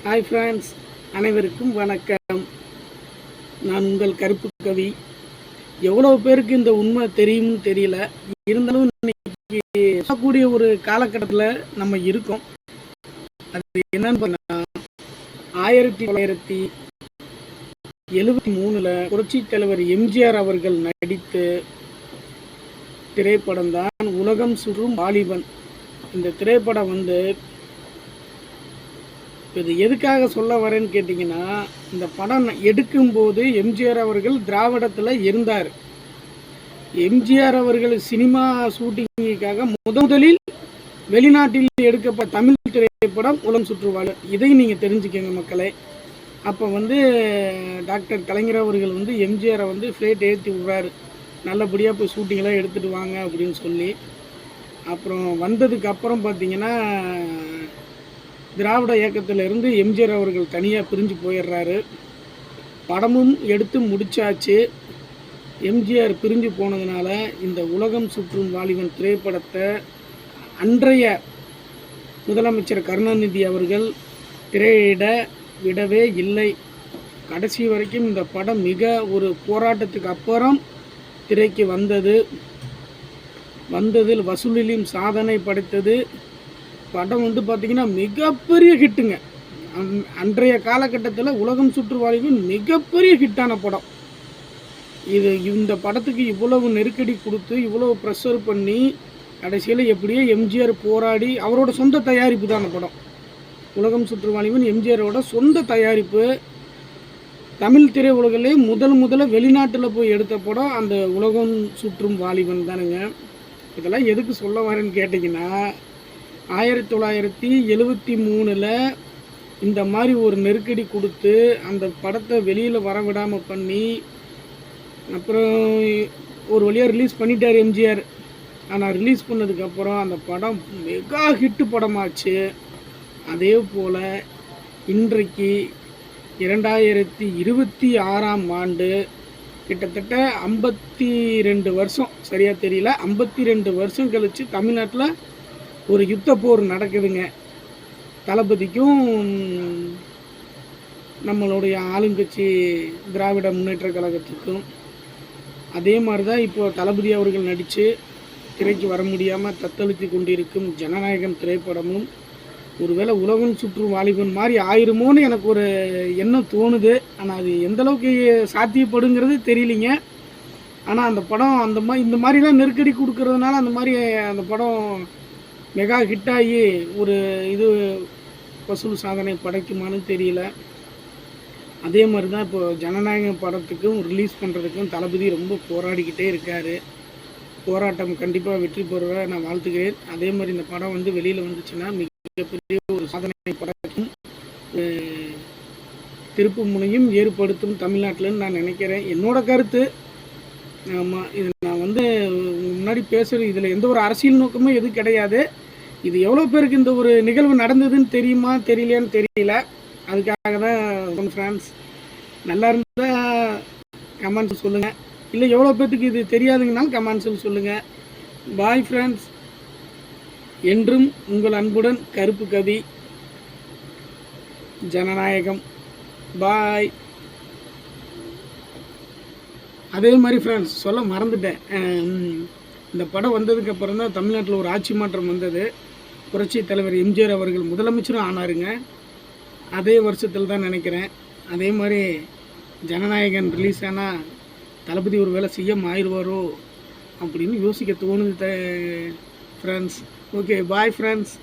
Hi friends, அனைவருக்கும் வணக்கம். நான் உங்கள் கருப்பு கவி. எவ்வளோ பேருக்கு இந்த உண்மை தெரியும்னு தெரியல. இருந்தாலும் இன்னைக்கு சொல்லக்கூடிய ஒரு காலகட்டத்தில் நம்ம இருக்கோம். அது என்னன்னு பார்த்தா 1973 புரட்சி தலைவர் எம்ஜிஆர் அவர்கள் நடித்து திரைப்படம் தான் உலகம் சுற்றும் வாலிபன். இந்த திரைப்படம் இது எதுக்காக சொல்ல வரேன்னு கேட்டிங்கன்னா, இந்த படம் எடுக்கும்போது எம்ஜிஆர் அவர்கள் திராவிடத்தில் இருந்தார். எம்ஜிஆர் அவர்கள் சினிமா ஷூட்டிங்குக்காக முதலில் வெளிநாட்டில் எடுக்கப்பட்ட தமிழ் திரைப்படம் உலகம் சுற்றுவாள். இதையும் நீங்கள் தெரிஞ்சுக்கங்க மக்களே. அப்போ டாக்டர் கலைஞர் அவர்கள் எம்ஜிஆரை ஃப்ளைட் ஏற்றி விட்றாரு, நல்லபடியாக போய் ஷூட்டிங்கெல்லாம் எடுத்துகிட்டு வாங்க அப்படின்னு சொல்லி. அப்புறம் வந்ததுக்கு அப்புறம் பார்த்திங்கன்னா திராவிட இயக்கத்திலிருந்து எம்ஜிஆர் அவர்கள் தனியாக பிரிஞ்சு போயிடுறாரு. படமும் எடுத்து முடித்தாச்சு. எம்ஜிஆர் பிரிஞ்சு போனதுனால இந்த உலகம் சுற்றும் வாலிபன் திரைப்படத்தை அன்றைய முதலமைச்சர் கருணாநிதி அவர்கள் திரையிட விடவே இல்லை. கடைசி வரைக்கும் இந்த படம் மிக ஒரு போராட்டத்துக்கு அப்புறம் திரைக்கு வந்ததில் வசூலிலும் சாதனை படைத்தது. படம் பார்த்திங்கன்னா மிகப்பெரிய ஹிட்டுங்க. அன்றைய காலகட்டத்தில் உலகம் சுற்று வாலிபன் மிகப்பெரிய ஹிட்டான படம். இந்த படத்துக்கு இவ்வளவு நெருக்கடி கொடுத்து இவ்வளவு ப்ரெஷர் பண்ணி கடைசியில் எப்படியோ எம்ஜிஆர் போராடி, அவரோட சொந்த தயாரிப்பு தான் அந்த படம். உலகம் சுற்று வாலிபன் எம்ஜிஆரோட சொந்த தயாரிப்பு. தமிழ் திரையுலகிலே முதல்ல வெளிநாட்டில் போய் எடுத்த படம் அந்த உலகம் சுற்றும் வாலிபன் தானுங்க. இதெல்லாம் எதுக்கு சொல்ல வரேன்னு கேட்டிங்கன்னா, 1973 இந்த மாதிரி ஒரு நெருக்கடி கொடுத்து அந்த படத்தை வெளியில் வரவிடாமல் பண்ணி அப்புறம் ஒரு வழியாக ரிலீஸ் பண்ணிட்டார் எம்ஜிஆர். ஆனால் ரிலீஸ் பண்ணதுக்கப்புறம் அந்த படம் மெகா ஹிட்டு படமாச்சு. அதே போல் இன்றைக்கு 2026ஆம் ஆண்டு கிட்டத்தட்ட 52 வருஷம், சரியாக தெரியல, 52 வருஷம் கழித்து தமிழ்நாட்டில் ஒரு யுத்த போர் நடக்குதுங்க. தளபதிக்கும் நம்மளுடைய ஆளுங்கட்சி திராவிட முன்னேற்ற கழகத்துக்கும். அதே மாதிரி தான் இப்போ தளபதி அவர்கள் நடித்து திரைக்கு வர முடியாமல் தத்தளித்து கொண்டிருக்கும் ஜனநாயகம் திரைப்படமும் ஒருவேளை உலகம் சுற்றும் வாலிபன் மாதிரி ஆயிருமோன்னு எனக்கு ஒரு எண்ணம் தோணுது. ஆனால் அது எந்தளவுக்கு சாத்தியப்படுங்கிறது தெரியலிங்க. ஆனால் அந்த படம் இந்த மாதிரிலாம் நெருக்கடி கொடுக்கறதுனால அந்த படம் மெகா ஹிட்டாகி ஒரு வசூல் சாதனை படைக்குமான்னு தெரியல. அதே மாதிரி தான் இப்போ ஜனநாயகம் படத்துக்கும் ரிலீஸ் பண்ணுறதுக்கும் தளபதி ரொம்ப போராடிக்கிட்டே இருக்கார். போராட்டம் கண்டிப்பாக வெற்றி பெறுவ நான் வாழ்த்துக்கிறேன். அதே மாதிரி இந்த படம் வெளியில் வந்துச்சுன்னா மிகப்பெரிய ஒரு சாதனை படைக்கும், திருப்பு முனையும் ஏற்படுத்தும் தமிழ்நாட்டில்னு நான் நினைக்கிறேன். என்னோட கருத்து. ஆமாம், இது நான் முன்னாடி பேசுகிறது இதில் எந்த ஒரு அரசியல் நோக்கமும் எதுவும் கிடையாது. இது எவ்வளோ பேருக்கு இந்த ஒரு நிகழ்வு நடந்ததுன்னு தெரியுமா தெரியலையான்னு தெரியல. அதுக்காக தான் ஃப்ரெண்ட்ஸ், நல்லா இருந்தால் கமெண்ட்ஸ் சொல்லுங்கள், இல்லை எவ்வளோ பேர்த்துக்கு இது தெரியாதுங்கனாலும் கமெண்ட்ஸில் சொல்லுங்கள். பாய் ஃப்ரெண்ட்ஸ், என்றும் உங்கள் அன்புடன் கருப்பு கவி, ஜனநாயகம். பாய். அதே மாதிரி ஃப்ரெண்ட்ஸ் சொல்ல மறந்துட்டேன், இந்த படம் வந்ததுக்கப்புறம் தான் தமிழ்நாட்டில் ஒரு ஆட்சி மாற்றம் வந்தது. புரட்சி தலைவர் எம்ஜிஆர் அவர்கள் முதலமைச்சரும் ஆனாருங்க. அதே வருஷத்தில் தான் நினைக்கிறேன். அதே மாதிரி ஜனநாயகன் ரிலீஸ் ஆனால் தளபதி ஒரு வேளை சிஎம் ஆயிடுவாரோ அப்படின்னு யோசிக்க தோணுது ஃப்ரெண்ட்ஸ். Okay, bye friends.